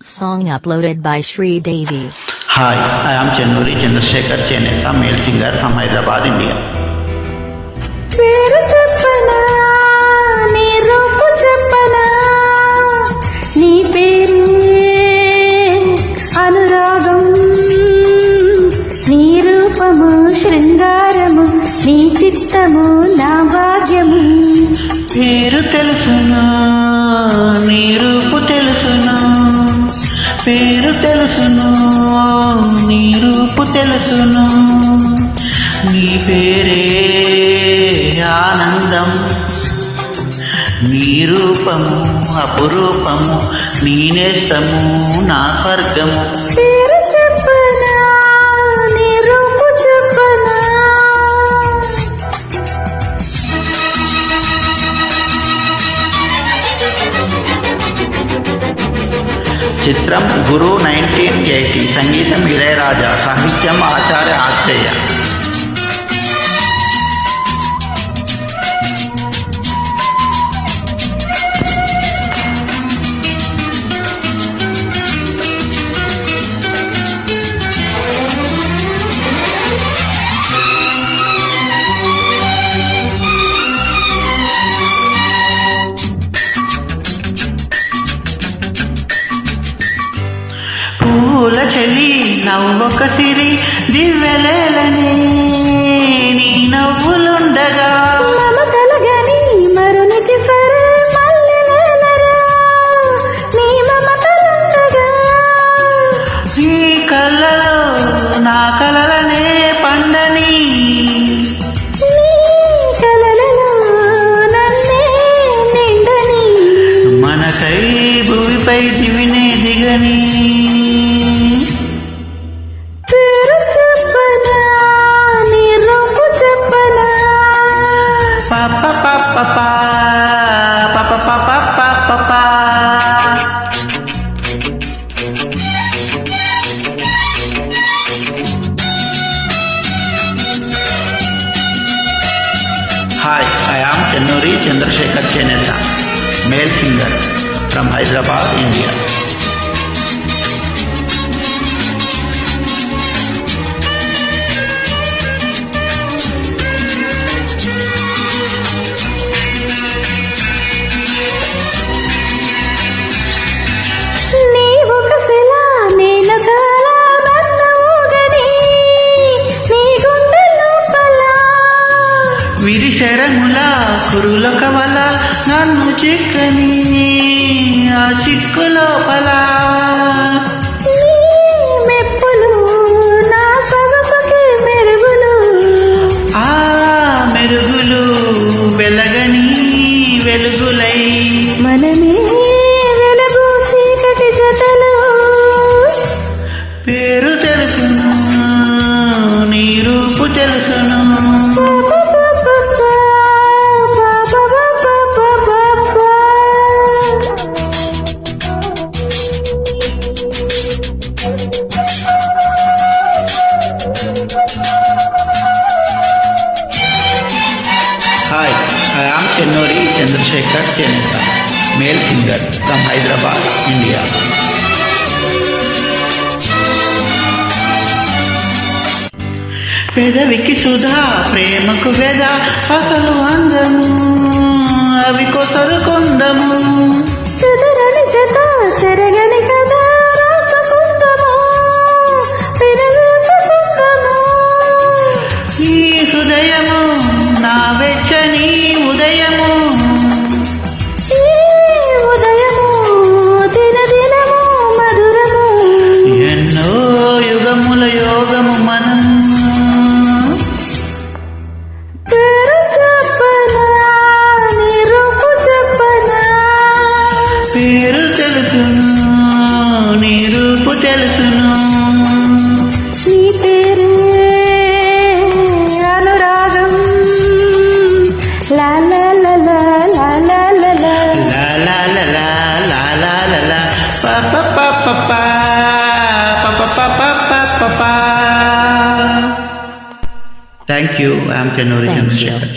Song uploaded by Shri Devi. Hi, I am Chanduri Chandrasekhar Cheneta, male singer from Hyderabad, India. పేరు చెప్పనా నీ రూపు చెప్పనా నీ పేరే అనురాగం నీ రూపము శృంగారము నీ చిత్తము నా భాగ్యము పేరు తెలుసునా నీ రూపు తెలుసునా పేరు తెలుసును నీ రూపు తెలుసును నీ పేరే ఆనందం నీ రూపము అపురూపము నీ నేస్తము నా స్వర్గము పేరు చెప్పనా నీ రూపు చెప్పనా చిత్రం గురు 1980 సంగీతం ఇళయరాజా సాహిత్యం ఆచార్య ఆత్రేయ పూల చెలి నవ్వొక సిరి దివ్యలేలని నీ నవ్వులుండగా మమతలగని మరునికి సరే మల్లెలేలరా నీ మమతలుండగా ఈ కళ్ళలో నా కలలనే పండని నీ కలలలో నన్నే నిండని మనకై భూమిపై దివినే దిగని పేరు చెప్పనా నీ రూపు చెప్పనా పాప పాప పాప పాప పాప Hi, I am Chennuri Chandrasekhar Cheneta, male singer from Hyderabad, India. నీ ఒక శిల నేలగాల నన్ను ఊగని నీ గుండె లోపల విరిశరముల కురుల కవల నన్ను చిక్కని ఆ చిక్కు లోపల నీ మెప్పులు నా సొగసుకి మెరుగులు ఆ మెరుగులు వెలగని వెలుగులై మనమే వెలుగు చీకటి జతలు పేరు తెలుసును నీ రూపు తెలుసును Hi, I am Chennuri Chandrasekhar Cheneta, male singer from Hyderabad, India. పెదవికి సుధా ప్రేమకు వెద అసలు అందము అవి కొసరు కొందము చెదరని జత చెరగని కదా రాసుకుందము విరవేసుకుందము ఈ హృదయము నా వెచ్చని ఉదయము ఈ ఉదయము దినదినము మధురము ఎన్నో యుగముల యోగము మనం పేరు చెప్పనా నీ రూపు చెప్పనా పేరు తెలుసును నీ రూపు తెలుసును నీ పేరే అనురాగం లా లా లా లా లా లా లా లా La la la la la la la la pa pa pa pa pa pa pa pa pa pa pa pa. Thank you. I am Chennuri Thank you. Chandrasekhar.